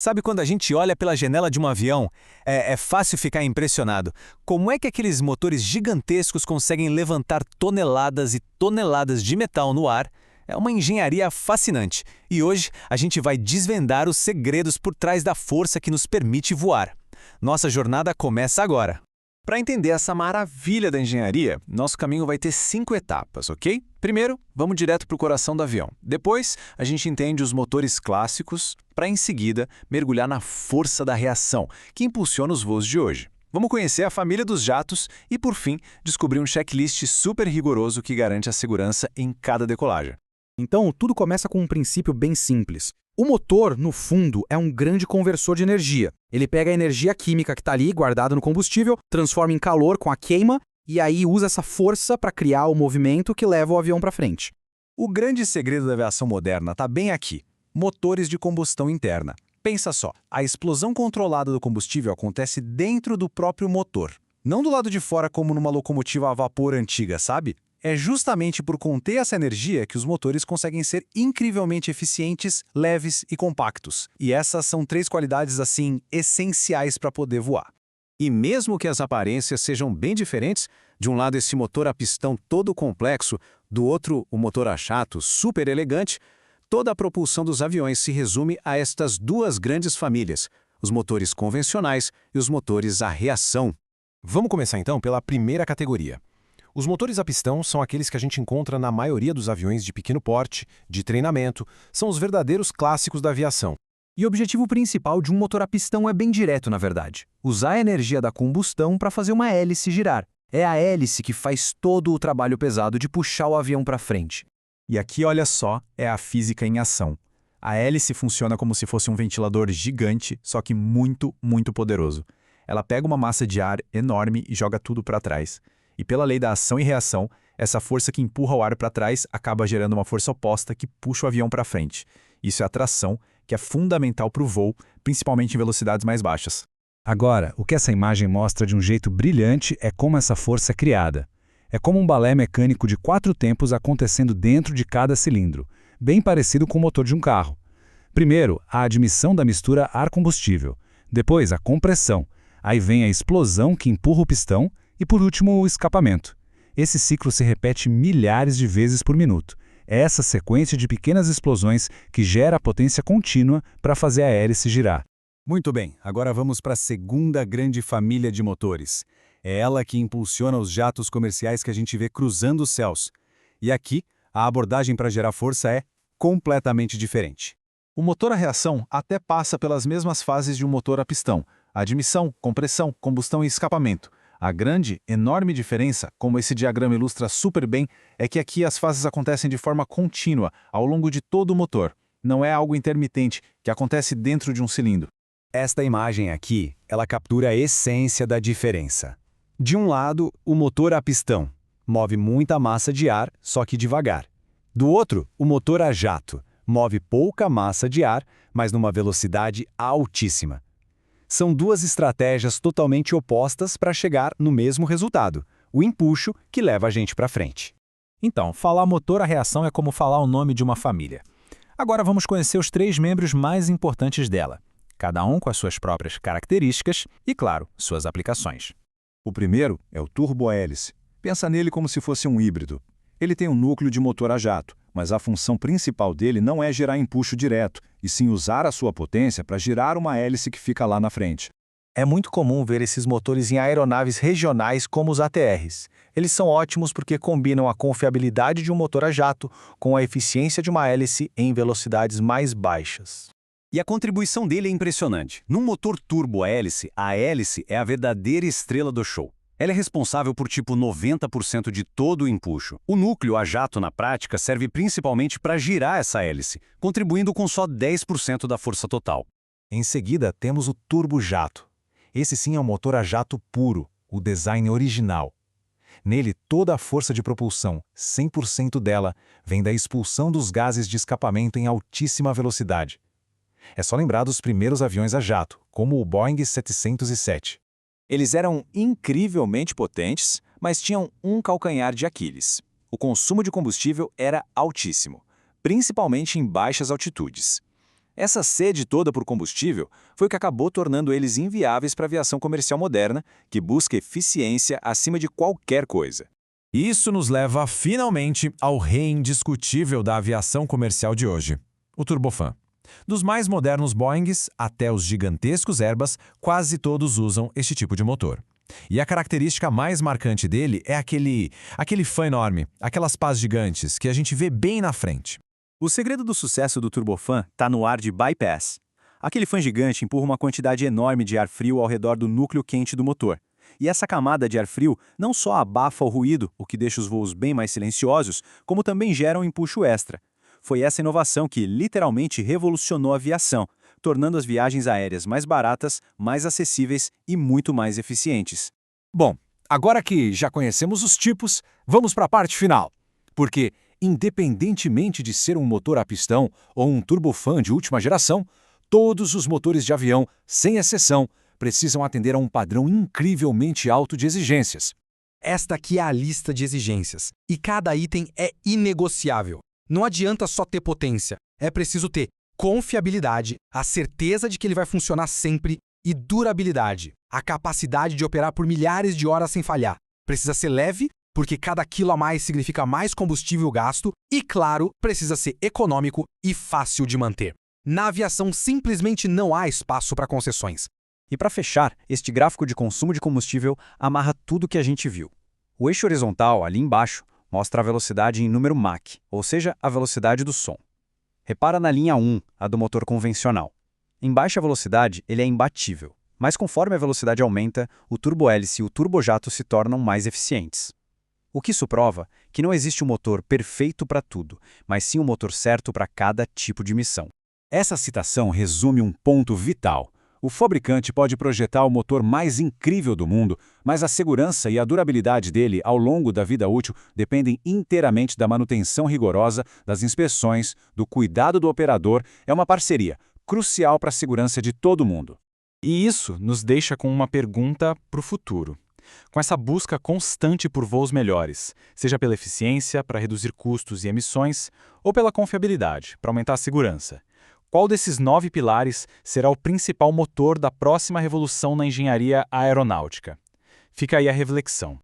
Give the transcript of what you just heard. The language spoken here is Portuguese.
Sabe quando a gente olha pela janela de um avião? É fácil ficar impressionado. Como é que aqueles motores gigantescos conseguem levantar toneladas e toneladas de metal no ar? É uma engenharia fascinante. E hoje a gente vai desvendar os segredos por trás da força que nos permite voar. Nossa jornada começa agora. Para entender essa maravilha da engenharia, nosso caminho vai ter 5 etapas, ok? Primeiro, vamos direto para o coração do avião. Depois, a gente entende os motores clássicos, para em seguida mergulhar na força da reação, que impulsiona os voos de hoje. Vamos conhecer a família dos jatos e, por fim, descobrir um checklist super rigoroso que garante a segurança em cada decolagem. Então, tudo começa com um princípio bem simples. O motor, no fundo, é um grande conversor de energia. Ele pega a energia química que está ali, guardada no combustível, transforma em calor com a queima, e aí usa essa força para criar o movimento que leva o avião para frente. O grande segredo da aviação moderna está bem aqui: motores de combustão interna. Pensa só, a explosão controlada do combustível acontece dentro do próprio motor, não do lado de fora como numa locomotiva a vapor antiga, sabe? É justamente por conter essa energia que os motores conseguem ser incrivelmente eficientes, leves e compactos. E essas são 3 qualidades, assim, essenciais para poder voar. E mesmo que as aparências sejam bem diferentes, de um lado esse motor a pistão todo complexo, do outro o motor a jato super elegante, toda a propulsão dos aviões se resume a estas 2 grandes famílias, os motores convencionais e os motores a reação. Vamos começar então pela primeira categoria. Os motores a pistão são aqueles que a gente encontra na maioria dos aviões de pequeno porte, de treinamento, são os verdadeiros clássicos da aviação. E o objetivo principal de um motor a pistão é bem direto, na verdade. Usar a energia da combustão para fazer uma hélice girar. É a hélice que faz todo o trabalho pesado de puxar o avião para frente. E aqui, olha só, é a física em ação. A hélice funciona como se fosse um ventilador gigante, só que muito, muito poderoso. Ela pega uma massa de ar enorme e joga tudo para trás. E pela lei da ação e reação, essa força que empurra o ar para trás acaba gerando uma força oposta que puxa o avião para frente. Isso é atração, que é fundamental para o voo, principalmente em velocidades mais baixas. Agora, o que essa imagem mostra de um jeito brilhante é como essa força é criada. É como um balé mecânico de 4 tempos acontecendo dentro de cada cilindro, bem parecido com o motor de um carro. Primeiro, a admissão da mistura ar-combustível. Depois, a compressão. Aí vem a explosão que empurra o pistão. E por último, o escapamento. Esse ciclo se repete milhares de vezes por minuto. É essa sequência de pequenas explosões que gera a potência contínua para fazer a hélice girar. Muito bem, agora vamos para a segunda grande família de motores. É ela que impulsiona os jatos comerciais que a gente vê cruzando os céus. E aqui, a abordagem para gerar força é completamente diferente. O motor a reação até passa pelas mesmas fases de um motor a pistão: admissão, compressão, combustão e escapamento. A grande, enorme diferença, como esse diagrama ilustra super bem, é que aqui as fases acontecem de forma contínua, ao longo de todo o motor. Não é algo intermitente, que acontece dentro de um cilindro. Esta imagem aqui, ela captura a essência da diferença. De um lado, o motor a pistão. Move muita massa de ar, só que devagar. Do outro, o motor a jato. Move pouca massa de ar, mas numa velocidade altíssima. São 2 estratégias totalmente opostas para chegar no mesmo resultado: o empuxo que leva a gente para frente. Então, falar motor a reação é como falar o nome de uma família. Agora vamos conhecer os 3 membros mais importantes dela, cada um com as suas próprias características e, claro, suas aplicações. O primeiro é o turbo-hélice. Pensa nele como se fosse um híbrido. Ele tem um núcleo de motor a jato, mas a função principal dele não é gerar empuxo direto, e sim usar a sua potência para girar uma hélice que fica lá na frente. É muito comum ver esses motores em aeronaves regionais como os ATRs. Eles são ótimos porque combinam a confiabilidade de um motor a jato com a eficiência de uma hélice em velocidades mais baixas. E a contribuição dele é impressionante. Num motor turbo-hélice, a hélice é a verdadeira estrela do show. Ela é responsável por tipo 90% de todo o empuxo. O núcleo a jato, na prática, serve principalmente para girar essa hélice, contribuindo com só 10% da força total. Em seguida, temos o turbo-jato. Esse sim é um motor a jato puro, o design original. Nele, toda a força de propulsão, 100% dela, vem da expulsão dos gases de escapamento em altíssima velocidade. É só lembrar dos primeiros aviões a jato, como o Boeing 707. Eles eram incrivelmente potentes, mas tinham um calcanhar de Aquiles. O consumo de combustível era altíssimo, principalmente em baixas altitudes. Essa sede toda por combustível foi o que acabou tornando eles inviáveis para a aviação comercial moderna, que busca eficiência acima de qualquer coisa. Isso nos leva, finalmente, ao rei indiscutível da aviação comercial de hoje, o turbofan. Dos mais modernos Boeings até os gigantescos Airbus, quase todos usam este tipo de motor. E a característica mais marcante dele é aquele fã enorme, aquelas pás gigantes que a gente vê bem na frente. O segredo do sucesso do turbofan está no ar de bypass. Aquele fã gigante empurra uma quantidade enorme de ar frio ao redor do núcleo quente do motor. E essa camada de ar frio não só abafa o ruído, o que deixa os voos bem mais silenciosos, como também gera um empuxo extra. Foi essa inovação que literalmente revolucionou a aviação, tornando as viagens aéreas mais baratas, mais acessíveis e muito mais eficientes. Bom, agora que já conhecemos os tipos, vamos para a parte final. Porque, independentemente de ser um motor a pistão ou um turbofan de última geração, todos os motores de avião, sem exceção, precisam atender a um padrão incrivelmente alto de exigências. Esta aqui é a lista de exigências, e cada item é inegociável. Não adianta só ter potência, é preciso ter confiabilidade, a certeza de que ele vai funcionar sempre, e durabilidade, a capacidade de operar por milhares de horas sem falhar. Precisa ser leve, porque cada quilo a mais significa mais combustível gasto, e, claro, precisa ser econômico e fácil de manter. Na aviação, simplesmente não há espaço para concessões. E para fechar, este gráfico de consumo de combustível amarra tudo o que a gente viu. O eixo horizontal, ali embaixo, mostra a velocidade em número Mach, ou seja, a velocidade do som. Repara na linha 1, a do motor convencional. Em baixa velocidade, ele é imbatível, mas conforme a velocidade aumenta, o turbohélice e o turbojato se tornam mais eficientes. O que isso prova que não existe um motor perfeito para tudo, mas sim um motor certo para cada tipo de missão. Essa citação resume um ponto vital. O fabricante pode projetar o motor mais incrível do mundo, mas a segurança e a durabilidade dele ao longo da vida útil dependem inteiramente da manutenção rigorosa, das inspeções, do cuidado do operador. É uma parceria crucial para a segurança de todo mundo. E isso nos deixa com uma pergunta para o futuro. Com essa busca constante por voos melhores, seja pela eficiência, para reduzir custos e emissões, ou pela confiabilidade, para aumentar a segurança, qual desses 9 pilares será o principal motor da próxima revolução na engenharia aeronáutica? Fica aí a reflexão.